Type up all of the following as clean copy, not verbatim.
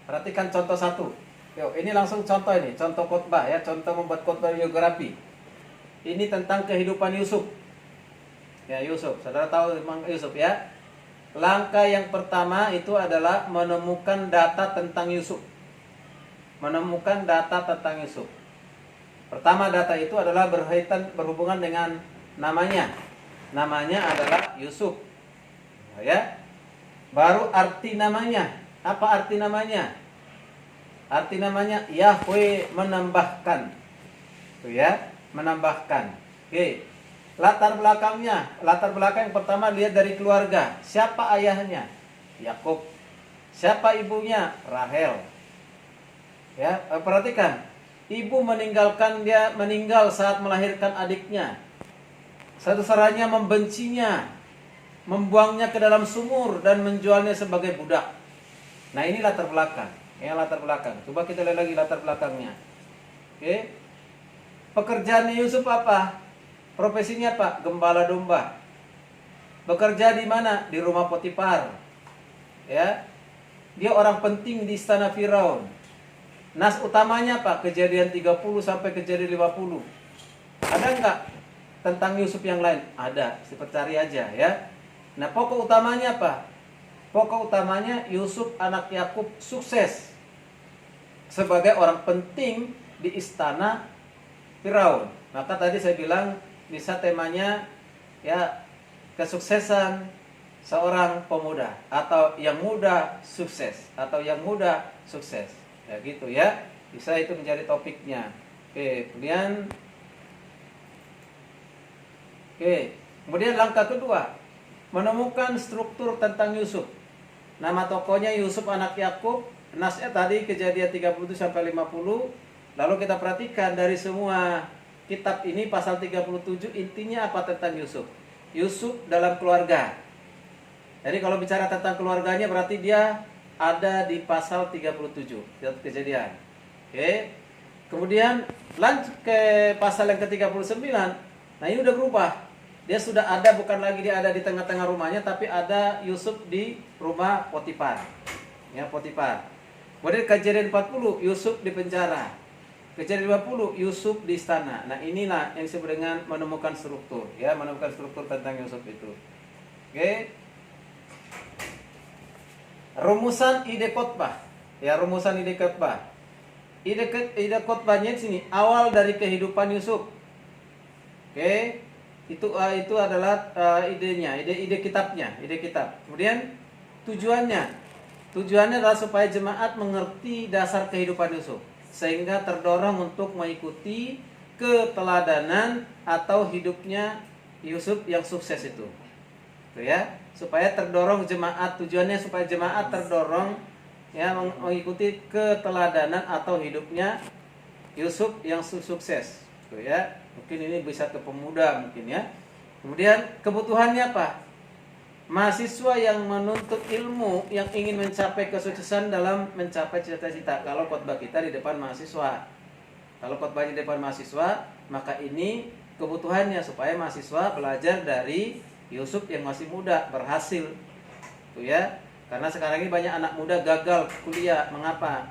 Perhatikan contoh satu. Yuk, ini langsung contoh ini, contoh khotbah ya, contoh membuat khotbah biografi. Ini tentang kehidupan Yusuf. Ya, Yusuf. Saudara tahu memang Yusuf ya. Langkah yang pertama itu adalah menemukan data tentang Yusuf. Menemukan data tentang Yusuf. Pertama data itu adalah berhubungan dengan namanya. Namanya adalah Yusuf. Ya. Baru arti namanya. Apa arti namanya? Arti namanya Yahweh menambahkan. Itu ya, menambahkan. Oke. Latar belakang yang pertama lihat dari keluarga. Siapa ayahnya? Yakub. Siapa ibunya? Rahel. Ya, perhatikan. Ibu meninggal saat melahirkan adiknya. Satu-saranya membencinya, membuangnya ke dalam sumur dan menjualnya sebagai budak. Nah, ini latar belakang. Ya, latar belakang. Coba kita lihat lagi latar belakangnya. Oke. Pekerjaannya Yusuf apa? Profesinya apa? Gembala domba. Bekerja di mana? Di rumah Potifar. Ya. Dia orang penting di istana Firaun. Nas utamanya apa? Kejadian 30 sampai kejadian 50. Ada enggak tentang Yusuf yang lain? Ada, cari aja ya. Nah, pokok utamanya apa? Pokok utamanya Yusuf anak Yakub sukses sebagai orang penting di istana Firaun. Maka tadi saya bilang bisa temanya ya kesuksesan seorang pemuda atau yang muda sukses atau yang muda sukses. Ya gitu ya. Bisa itu menjadi topiknya. Kemudian langkah kedua, menemukan struktur tentang Yusuf. Nama tokohnya Yusuf anak Yakub. Nasnya tadi kejadian 30 sampai 50. Lalu kita perhatikan dari semua kitab ini pasal 37 intinya apa tentang Yusuf? Yusuf dalam keluarga. Jadi kalau bicara tentang keluarganya berarti dia ada di pasal 37 kejadian. Oke. Kemudian lanjut ke pasal yang ke-39. Nah, ini udah berubah. Dia sudah ada, bukan lagi dia ada di tengah-tengah rumahnya, tapi ada Yusuf di rumah Potifar. Ya, Potifar. Kemudian kejadian 40, Yusuf di penjara. Kejadian 50, Yusuf di istana. Nah, inilah yang disebut dengan menemukan struktur. Ya, menemukan struktur tentang Yusuf itu. Oke. Rumusan ide khotbah. Ya, rumusan ide khotbah. Ide khotbahnya di sini awal dari kehidupan Yusuf. Oke. Itu adalah idenya, ide kitabnya, ide kitab. Kemudian tujuannya adalah supaya jemaat mengerti dasar kehidupan Yusuf sehingga terdorong untuk mengikuti keteladanan atau hidupnya Yusuf yang sukses itu. Tuh ya, supaya terdorong jemaat, tujuannya supaya jemaat terdorong ya mengikuti keteladanan atau hidupnya Yusuf yang sukses. Tuh ya. Mungkin ini bisa ke pemuda mungkin ya. Kemudian kebutuhannya apa? Mahasiswa yang menuntut ilmu yang ingin mencapai kesuksesan dalam mencapai cita-cita. Kalau khotbah kita di depan mahasiswa. Kalau khotbahnya di depan mahasiswa, maka ini kebutuhannya supaya mahasiswa belajar dari Yusuf yang masih muda, berhasil. Tuh ya. Karena sekarang ini banyak anak muda gagal kuliah. Mengapa?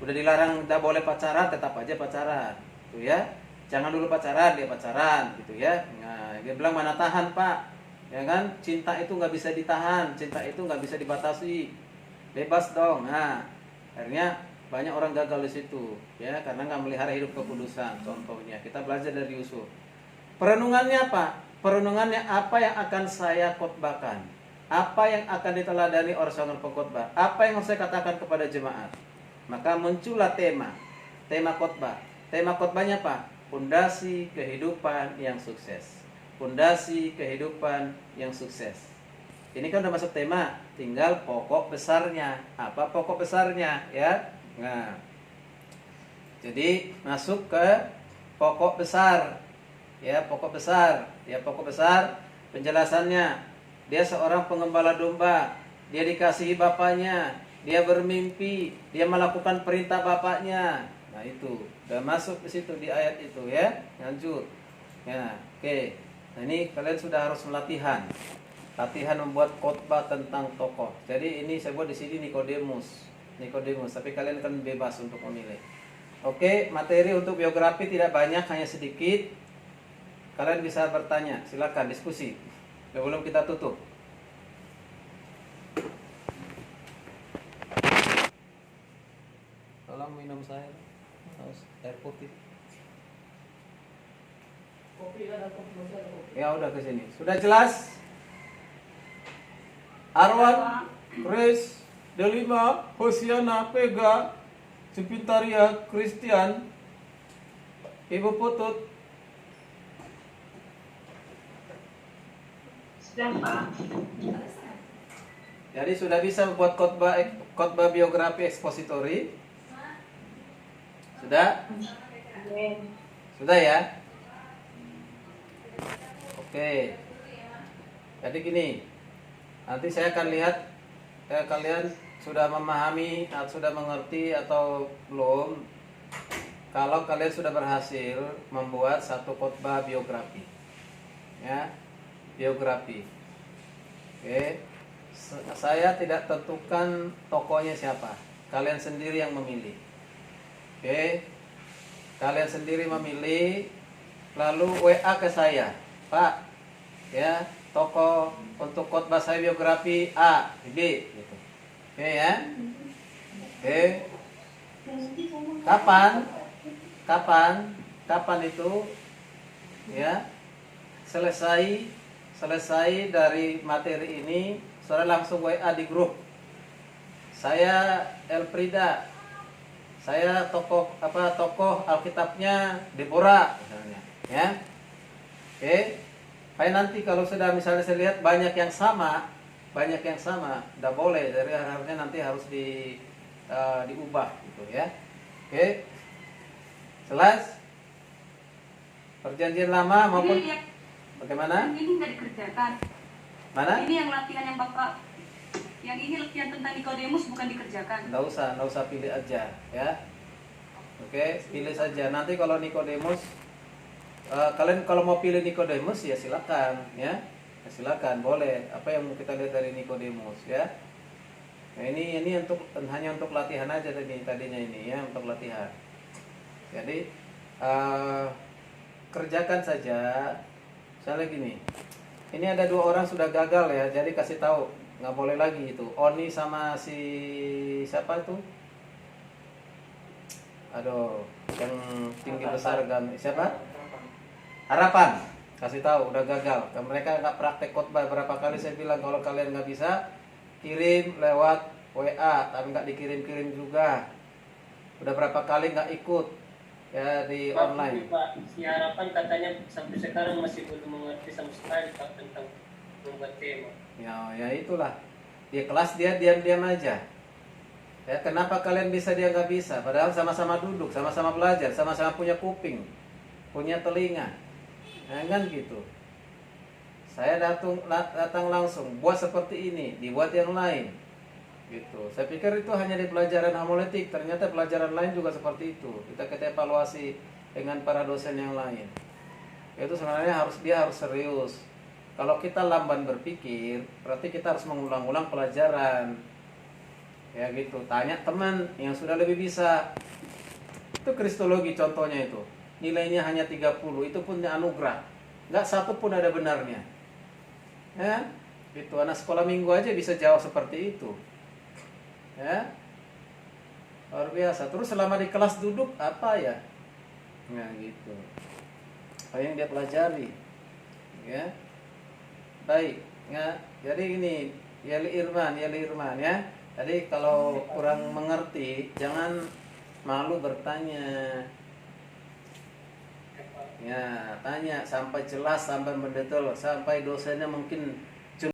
Udah dilarang tidak boleh pacaran, tetap aja pacaran. Tuh ya. Jangan dulu pacaran, dia pacaran gitu ya. Nah, dia bilang mana tahan pak, ya kan? Cinta itu nggak bisa ditahan, cinta itu nggak bisa dibatasi, bebas dong. Nah, akhirnya banyak orang gagal di situ, ya karena nggak melihara hidup kekudusan. Contohnya kita belajar dari Yusuf. Perenungannya apa? Perenungannya apa yang akan saya khotbahkan? Apa yang akan diteladani oleh seorang pengkhotbah? Apa yang harus saya katakan kepada jemaat? Maka muncullah tema khotbah. Tema khotbahnya apa? Fondasi kehidupan yang sukses. Fondasi kehidupan yang sukses. Ini kan udah masuk tema, tinggal pokok besarnya. Apa pokok besarnya ya? Nah. Jadi masuk ke pokok besar. Ya, pokok besar. Ya, pokok besar penjelasannya. Dia seorang pengembala domba. Dia dikasihi bapaknya. Dia bermimpi, dia melakukan perintah bapaknya. Nah, itu udah masuk ke situ di ayat itu ya. Lanjut. Ya, oke. Nah, ini kalian sudah harus latihan membuat khotbah tentang tokoh. Jadi ini saya buat di sini Nikodemus. Nikodemus, tapi kalian kan bebas untuk memilih. Oke, materi untuk biografi tidak banyak, hanya sedikit. Kalian bisa bertanya, silakan diskusi. Sebelum kita tutup. Tolong minum saya, haus air putih. Kopi ada kopi. Ya udah ke sini. Sudah jelas? Arwan, Chris, Delima, Hosiana, Pega, Jupitaria, Christian, Ibu Putut. Sudah, Pak. Jadi sudah bisa buat khotbah biografi ekspositori? Sudah? Sudah ya? Oke. Jadi gini, nanti saya akan lihat kalian sudah memahami atau sudah mengerti atau belum. Kalau kalian sudah berhasil membuat satu khotbah biografi, ya, biografi. Oke, saya tidak tentukan tokohnya siapa. Kalian sendiri yang memilih. Oke, kalian sendiri memilih, lalu WA ke saya, Pak, ya, tokoh untuk khotbah saya biografi A, B, gitu. Oke ya. Oke. Kapan itu? Ya. Selesai dari materi ini, saudara langsung WA di grup. Saya Elfrida. Saya tokoh Alkitabnya Deborah misalnya, ya. Oke. Kayak nanti kalau sudah misalnya saya lihat banyak yang sama, tidak boleh, dari harusnya nanti harus diubah gitu ya. Oke. Jelas? Perjanjian lama maupun bagaimana? Ini nggak dikerjakan. Mana? Ini yang latihan yang Bapak, yang ini latihan tentang Nikodemus bukan dikerjakan. Nggak usah pilih aja ya. Oke, pilih saja. Nanti kalau Nikodemus, kalian kalau mau pilih Nikodemus ya silakan ya. Silakan, boleh. Apa yang mau kita lihat dari Nikodemus ya? Nah, ini hanya untuk latihan aja tadinya ini ya, untuk latihan. Jadi kerjakan saja. Misalnya gini, ini ada 2 orang sudah gagal ya, jadi kasih tahu, nggak boleh lagi itu. Oni sama si siapa itu? Aduh, yang tinggi besar siapa? Harapan. Kasih tahu udah gagal. Mereka nggak praktek khotbah. Berapa kali saya bilang kalau kalian nggak bisa, kirim lewat WA, tapi nggak dikirim-kirim juga. Udah berapa kali nggak ikut ya di Pak, online. Pak, si Harapan katanya sampai sekarang masih belum mengerti sama sekali Pak tentang membuat tema. Ya itulah. Di kelas dia diam-diam aja. Ya, kenapa kalian bisa dia nggak bisa? Padahal sama-sama duduk, sama-sama belajar, sama-sama punya kuping, punya telinga. Nah, kan gitu. Saya datang langsung, buat seperti ini, dibuat yang lain. Gitu. Saya pikir itu hanya di pelajaran homiletik, ternyata pelajaran lain juga seperti itu. Kita evaluasi dengan para dosen yang lain. Itu sebenarnya dia harus serius. Kalau kita lamban berpikir, berarti kita harus mengulang-ulang pelajaran. Ya gitu, tanya teman yang sudah lebih bisa. Itu kristologi contohnya itu. Nilainya hanya 30, itu pun anugerah. Nggak satu pun ada benarnya. Ya, itu anak sekolah minggu aja bisa jawab seperti itu. Ya, luar biasa. Terus selama di kelas duduk apa ya? Nah gitu. Apa yang dia pelajari? Ya, baik. Ya, jadi ini Yeli Irman ya. Jadi kalau kurang mengerti, jangan malu bertanya. Ya, tanya sampai jelas, sampai mendetail, sampai dosennya mungkin